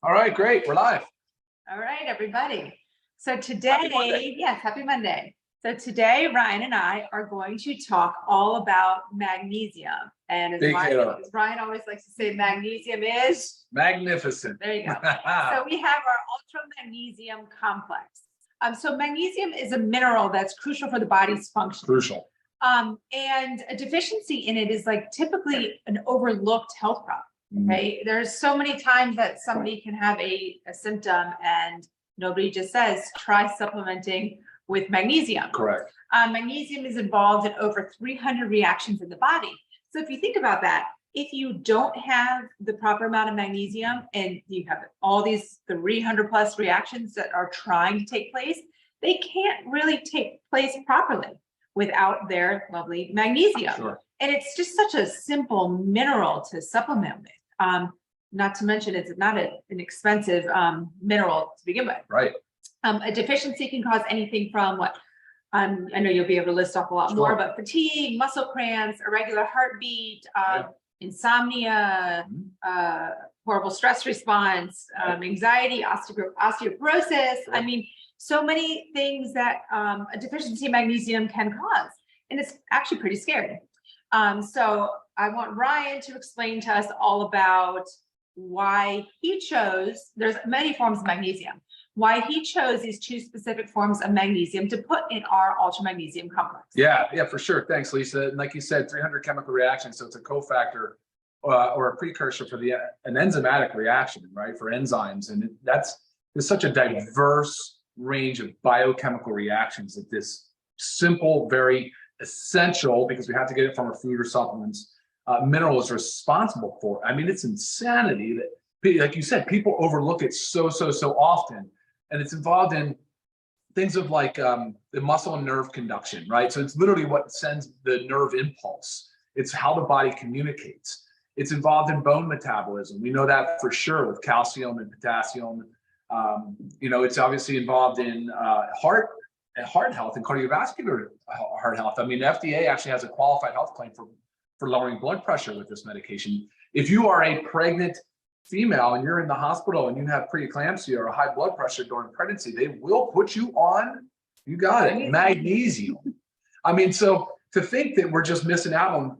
All right, great. We're live. All right, everybody. So today, yes, happy Monday. So today, Ryan and I are going to talk all about magnesium. And as Ryan always likes to say, magnesium is magnificent. There you go. So we have our ultra magnesium complex. So magnesium is a mineral that's crucial for the body's function. Crucial. And a deficiency in it is like typically an overlooked health problem. Okay, there's so many times that somebody can have a symptom and nobody just says, try supplementing with magnesium. Correct. Magnesium is involved in over 300 reactions in the body. So if you think about that, if you don't have the proper amount of magnesium and you have all these 300 plus reactions that are trying to take place, they can't really take place properly without their lovely magnesium. Sure. And it's just such a simple mineral to supplement with. Not to mention it's not an expensive mineral to begin with. Right. A deficiency can cause anything from what I know you'll be able to list off a lot more, but fatigue, muscle cramps, irregular heartbeat, insomnia, horrible stress response, anxiety, osteoporosis. I mean, so many things that a deficiency in magnesium can cause. And it's actually pretty scary. So I want Ryan to explain to us all about why he chose, there's many forms of magnesium, why he chose these two specific forms of magnesium to put in our ultra magnesium complex. Yeah, for sure. Thanks, Lisa. And like you said, 300 chemical reactions. So it's a cofactor or a precursor for an enzymatic reaction, right? For enzymes. And there's such a diverse range of biochemical reactions that this simple, very essential, because we have to get it from our food or supplements, mineral is responsible for. I mean, it's insanity that, like you said, people overlook it so often. And it's involved in things of like the muscle and nerve conduction, right? So it's literally what sends the nerve impulse. It's how the body communicates. It's involved in bone metabolism. We know that for sure with calcium and potassium. It's obviously involved in heart health and cardiovascular heart health. I mean, the FDA actually has a qualified health claim for lowering blood pressure with this medication. If you are a pregnant female and you're in the hospital and you have preeclampsia or high blood pressure during pregnancy, they will put you on, you got it, magnesium. I mean, so to think that we're just missing out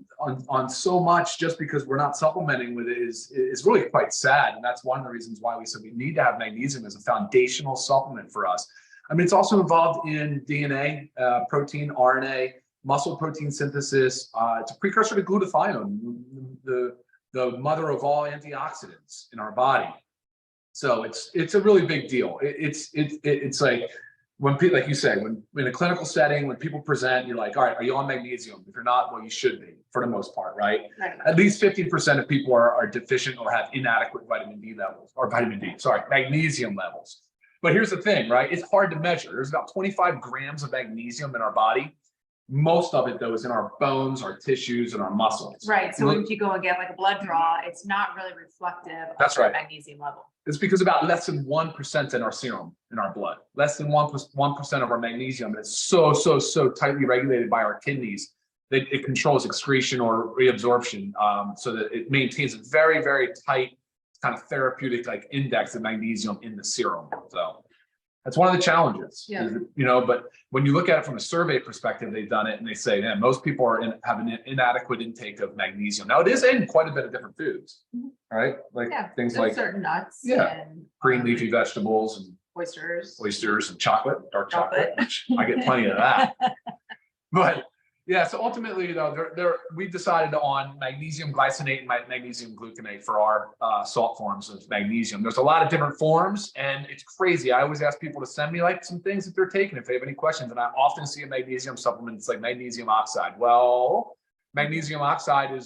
on so much just because we're not supplementing with it is really quite sad. And that's one of the reasons why we said we need to have magnesium as a foundational supplement for us. I mean, it's also involved in DNA, protein, RNA, muscle protein synthesis. It's a precursor to glutathione, the mother of all antioxidants in our body. So it's a really big deal. It's like when people, like you say, when in a clinical setting, when people present, you're like, all right, are you on magnesium? If you're not, well, you should be for the most part, right? At least 50% of people are deficient or have inadequate magnesium levels. But here's the thing, right? It's hard to measure. There's about 25 grams of magnesium in our body. Most of it, though, is in our bones, our tissues, and our muscles. Right. So if you go and get like a blood draw, it's not really reflective of the magnesium level. It's because about less than 1% in our serum, in our blood. Less than 1% of our magnesium. And it's so tightly regulated by our kidneys that it controls excretion or reabsorption, so that it maintains a very, very tight kind of therapeutic like index of magnesium in the serum. So that's one of the challenges, but when you look at it from a survey perspective, they've done it and they say, man, most people have an inadequate intake of magnesium. Now it is in quite a bit of different foods, right? Like things like certain nuts, and green leafy vegetables and oysters and chocolate, dark chocolate, which I get plenty of that. But yeah, so ultimately, though, we decided on magnesium glycinate and magnesium gluconate for our salt forms of magnesium. There's a lot of different forms, and it's crazy. I always ask people to send me like some things that they're taking if they have any questions, and I often see a magnesium supplement. It's like magnesium oxide. Well, magnesium oxide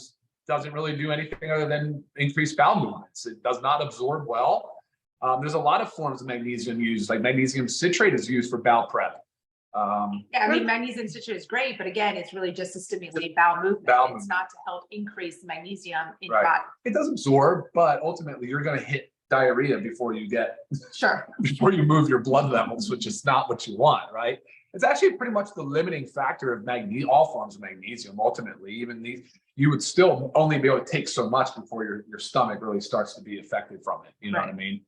doesn't really do anything other than increase bowel movements. It does not absorb well. There's a lot of forms of magnesium used, like magnesium citrate is used for bowel prep. I mean, magnesium citrate is great, but again, it's really just to stimulate bowel movement. It's not to help increase magnesium in your body. It does absorb, but ultimately you're going to hit diarrhea before you before you move your blood levels, which is not what you want, right? It's actually pretty much the limiting factor of all forms of magnesium. Ultimately, even you would still only be able to take so much before your stomach really starts to be affected from it. You know what I mean?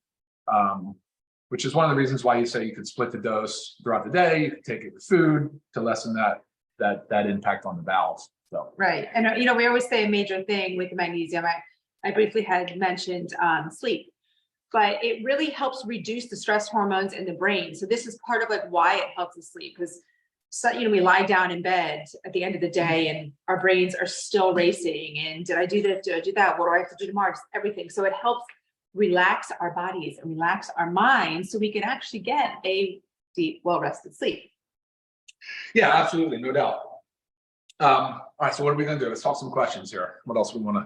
which is one of the reasons why you say you could split the dose throughout the day. You could take it with food to lessen that impact on the bowels. So right, and we always say a major thing with the magnesium. I briefly had mentioned sleep, but it really helps reduce the stress hormones in the brain. So this is part of like why it helps us sleep, because we lie down in bed at the end of the day and our brains are still racing. And did I do this? Did I do that? What do I have to do tomorrow? Just everything. So it helps relax our bodies and relax our minds so we can actually get a deep, well-rested sleep. Yeah, absolutely. No doubt. All right. So what are we going to do? Let's talk some questions here. What else we want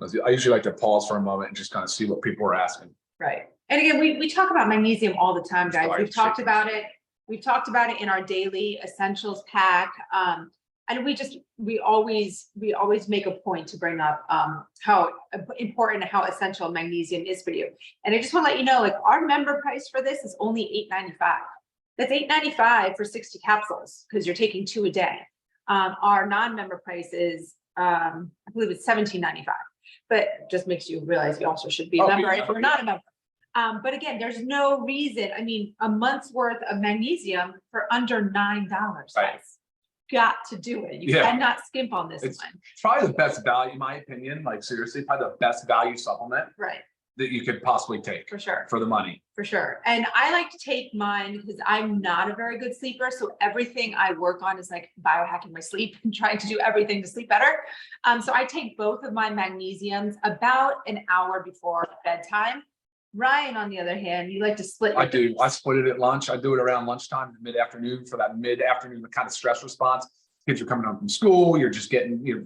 to, I usually like to pause for a moment and just kind of see what people are asking. Right. And again, we talk about magnesium all the time, guys. We've talked about it. We've talked about it in our daily essentials pack. And we always make a point to bring up how important and how essential magnesium is for you. And I just want to let you know, like, our member price for this is only $8.95. That's $8.95 for 60 capsules because you're taking 2 a day. Our non-member price is, I believe it's $17.95, but just makes you realize you also should be a member if you're not a member. But again, there's no reason. I mean, a month's worth of magnesium for under $9. Right. Got to do it. You cannot skimp on this one. It's probably the best value, in my opinion. Like, seriously, probably the best value supplement that you could possibly take for sure for the money. For sure. And I like to take mine because I'm not a very good sleeper. So everything I work on is like biohacking my sleep and trying to do everything to sleep better. So I take both of my magnesiums about an hour before bedtime. Ryan, on the other hand, you like to split. I do. I split it at lunch. I do it around lunchtime, mid-afternoon, for that mid-afternoon kind of stress response. Kids are coming home from school. You're just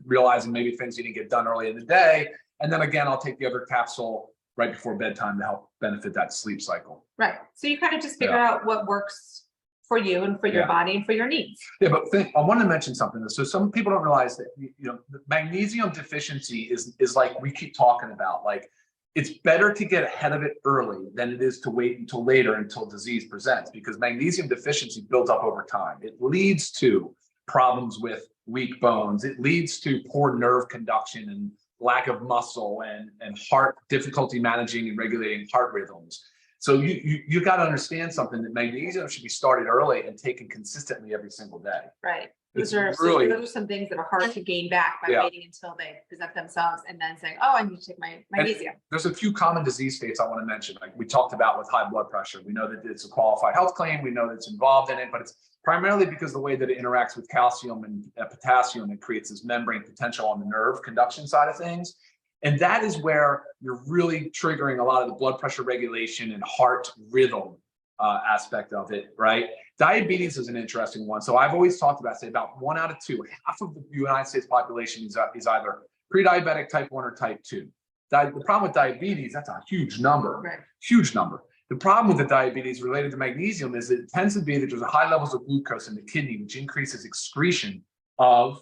realizing maybe things you didn't get done early in the day. And then again, I'll take the other capsule right before bedtime to help benefit that sleep cycle. Right. So you kind of just figure out what works for you and for your body and for your needs. Yeah, but I want to mention something. So some people don't realize that, the magnesium deficiency is like we keep talking about, like, it's better to get ahead of it early than it is to wait until later, until disease presents, because magnesium deficiency builds up over time. It leads to problems with weak bones. It leads to poor nerve conduction and lack of muscle and heart difficulty managing and regulating heart rhythms. So you got to understand something, that magnesium should be started early and taken consistently every single day. Right. Those are some things that are hard to gain back by waiting until they present themselves and then saying, oh, I need to take my magnesium. And there's a few common disease states I want to mention. Like we talked about with high blood pressure. We know that it's a qualified health claim. We know that it's involved in it, but it's primarily because the way that it interacts with calcium and potassium, it creates this membrane potential on the nerve conduction side of things. And that is where you're really triggering a lot of the blood pressure regulation and heart rhythm aspect of it, right? Diabetes is an interesting one. So I've always talked about, say, about 1 out of 2, half of the United States population is either pre-diabetic type 1 or type 2. The problem with diabetes, that's a huge number, huge number. The problem with the diabetes related to magnesium is it tends to be that there's a high levels of glucose in the kidney, which increases excretion of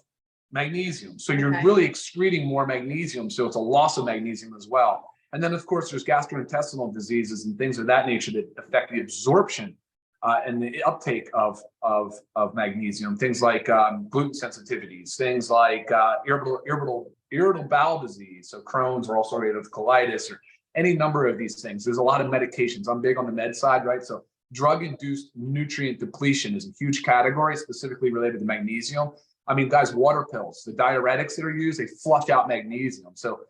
magnesium. So you're really excreting more magnesium. So it's a loss of magnesium as well. And then, of course, there's gastrointestinal diseases and things of that nature that affect the absorption and the uptake of magnesium. Things like gluten sensitivities, things like irritable bowel disease, so Crohn's or ulcerative colitis, or any number of these things. There's a lot of medications. I'm big on the med side, right? So drug-induced nutrient depletion is a huge category, specifically related to magnesium. I mean, guys, water pills, the diuretics that are used, they flush out magnesium. So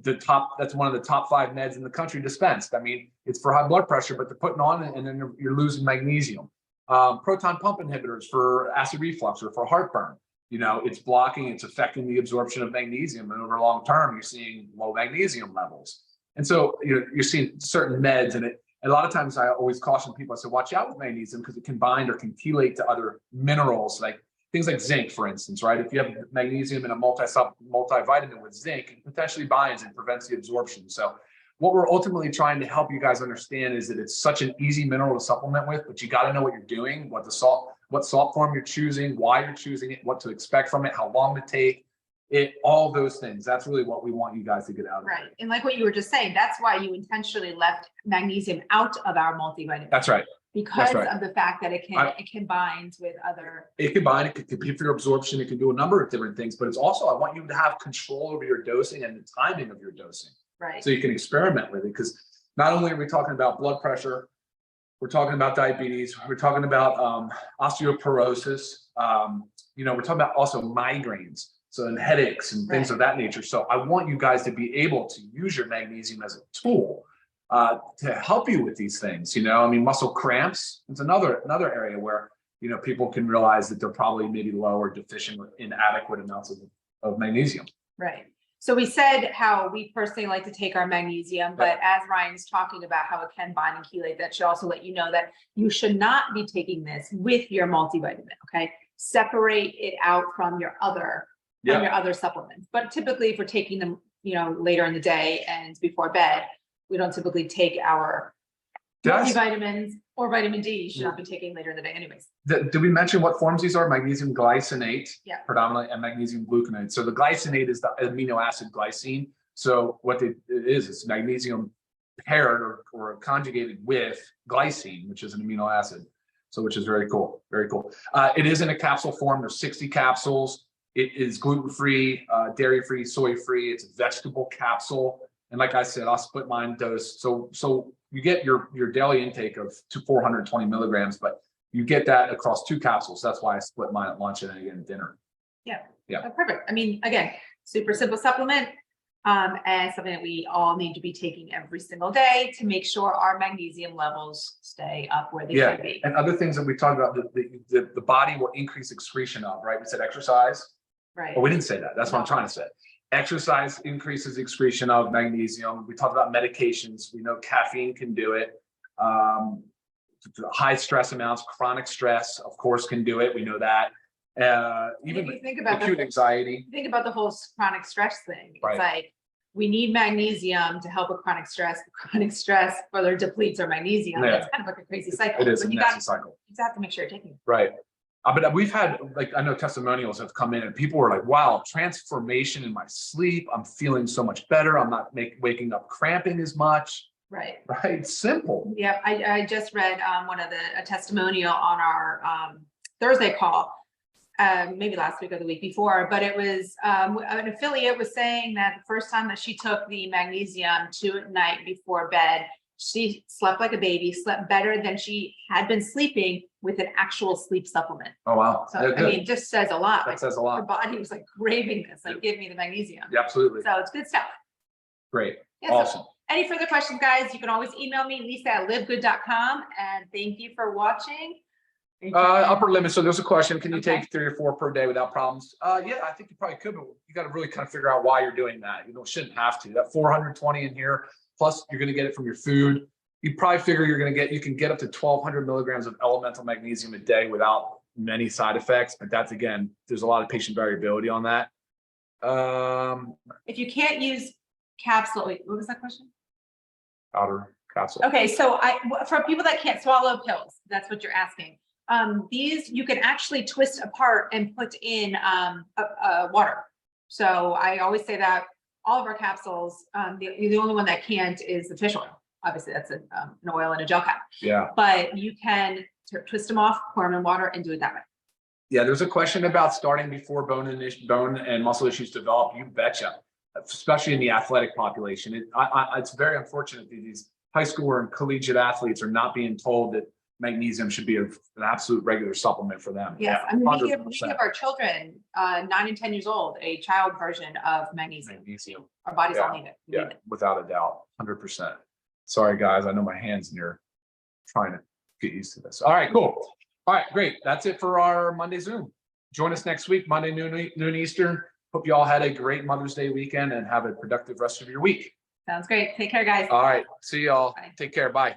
that's one of the top 5 meds in the country dispensed. I mean, it's for high blood pressure, but they're putting on it and then you're losing magnesium. Proton pump inhibitors for acid reflux or for heartburn. It's affecting the absorption of magnesium, and over long term, you're seeing low magnesium levels. And so you're seeing certain meds, and a lot of times I always caution people. I say, watch out with magnesium because it can bind or can chelate to other minerals, like things like zinc, for instance, right? If you have magnesium in a multivitamin with zinc, it potentially binds and prevents the absorption. So what we're ultimately trying to help you guys understand is that it's such an easy mineral to supplement with, but you got to know what you're doing, what salt form you're choosing, why you're choosing it, what to expect from it, how long to take it, all those things. That's really what we want you guys to get out of it. Right. And like what you were just saying, that's why you intentionally left magnesium out of our multivitamin. That's right. Because of the fact that it can bind with other. It can bind, it can compete for your absorption, it can do a number of different things, but it's also, I want you to have control over your dosing and the timing of your dosing. Right. So you can experiment with it, because not only are we talking about blood pressure, we're talking about diabetes, we're talking about osteoporosis, we're talking about also migraines, so and headaches and things of that nature. So I want you guys to be able to use your magnesium as a tool to help you with these things. Muscle cramps, it's another area where people can realize that they're probably maybe low or deficient or inadequate amounts of magnesium. Right. So we said how we personally like to take our magnesium, but as Ryan's talking about how it can bind and chelate, that should also let you know that you should not be taking this with your multivitamin. Okay. Separate it out from your other supplements. But typically if we're taking them, later in the day and before bed, we don't typically take our multivitamins or vitamin D. You should not be taking later in the day anyways. Did we mention what forms these are? Magnesium glycinate, predominantly, and magnesium gluconate. So the glycinate is the amino acid glycine. So what it is, it's magnesium paired or conjugated with glycine, which is an amino acid. So which is very cool, very cool. It is in a capsule form. There's 60 capsules. It is gluten-free, dairy-free, soy-free. It's a vegetable capsule. And like I said, I'll split mine dose. So you get your daily intake of 420 milligrams, but you get that across 2 capsules. That's why I split mine at lunch and again at dinner. Yeah. Oh, perfect. Again, super simple supplement, and something that we all need to be taking every single day to make sure our magnesium levels stay up where they should be. And other things that we talked about, the body will increase excretion of, right? We said exercise. Right. But we didn't say that. That's what I'm trying to say. Exercise increases excretion of magnesium. We talked about medications. We know caffeine can do it. High stress amounts, chronic stress, of course, can do it. We know that. Even if you think about acute anxiety. Think about the whole chronic stress thing. It's like we need magnesium to help with chronic stress. Chronic stress further depletes our magnesium. It's kind of like a crazy cycle. It is a nasty cycle. You have to make sure you're taking it. Right. But we've had, I know testimonials have come in and people were like, wow, transformation in my sleep. I'm feeling so much better. I'm not waking up cramping as much. Right. It's simple. Yeah. I just read a testimonial on our Thursday call, maybe last week or the week before, but it was an affiliate was saying that the first time that she took the magnesium at night before bed, she slept like a baby, slept better than she had been sleeping with an actual sleep supplement. Oh, wow. So, it just says a lot. That says a lot. Her body was like craving this, give me the magnesium. Yeah, absolutely. So it's good stuff. Great. Yeah, awesome. So any further questions, guys, you can always email me, Lisa@livegood.com. And thank you for watching. Upper limit. So there's a question. Can you take 3 or 4 per day without problems? Yeah, I think you probably could, but you got to really kind of figure out why you're doing that. You shouldn't have to. That 420 in here, plus you're going to get it from your food. You probably figure you can get up to 1,200 milligrams of elemental magnesium a day without many side effects. But that's, again, there's a lot of patient variability on that. If you can't use capsule, wait, what was that question? Powder capsule. Okay, so for people that can't swallow pills, that's what you're asking. These you can actually twist apart and put in water. So I always say that all of our capsules, the only one that can't is the fish oil. Obviously, that's an oil in a gel cap. Yeah. But you can twist them off, pour them in water, and do it that way. Yeah, there's a question about starting before bone and muscle issues develop. You betcha, especially in the athletic population. It's very unfortunate that these high school and collegiate athletes are not being told that magnesium should be an absolute regular supplement for them. Yes, I mean, we give our children 9 and 10 years old a child version of magnesium. Our bodies all need it. Yeah, without a doubt, 100%. Sorry, guys. I know my hands and you're trying to get used to this. All right, cool. All right, great. That's it for our Monday Zoom. Join us next week, Monday, noon Eastern. Hope you all had a great Mother's Day weekend and have a productive rest of your week. Sounds great. Take care, guys. All right. See y'all. Bye. Take care. Bye.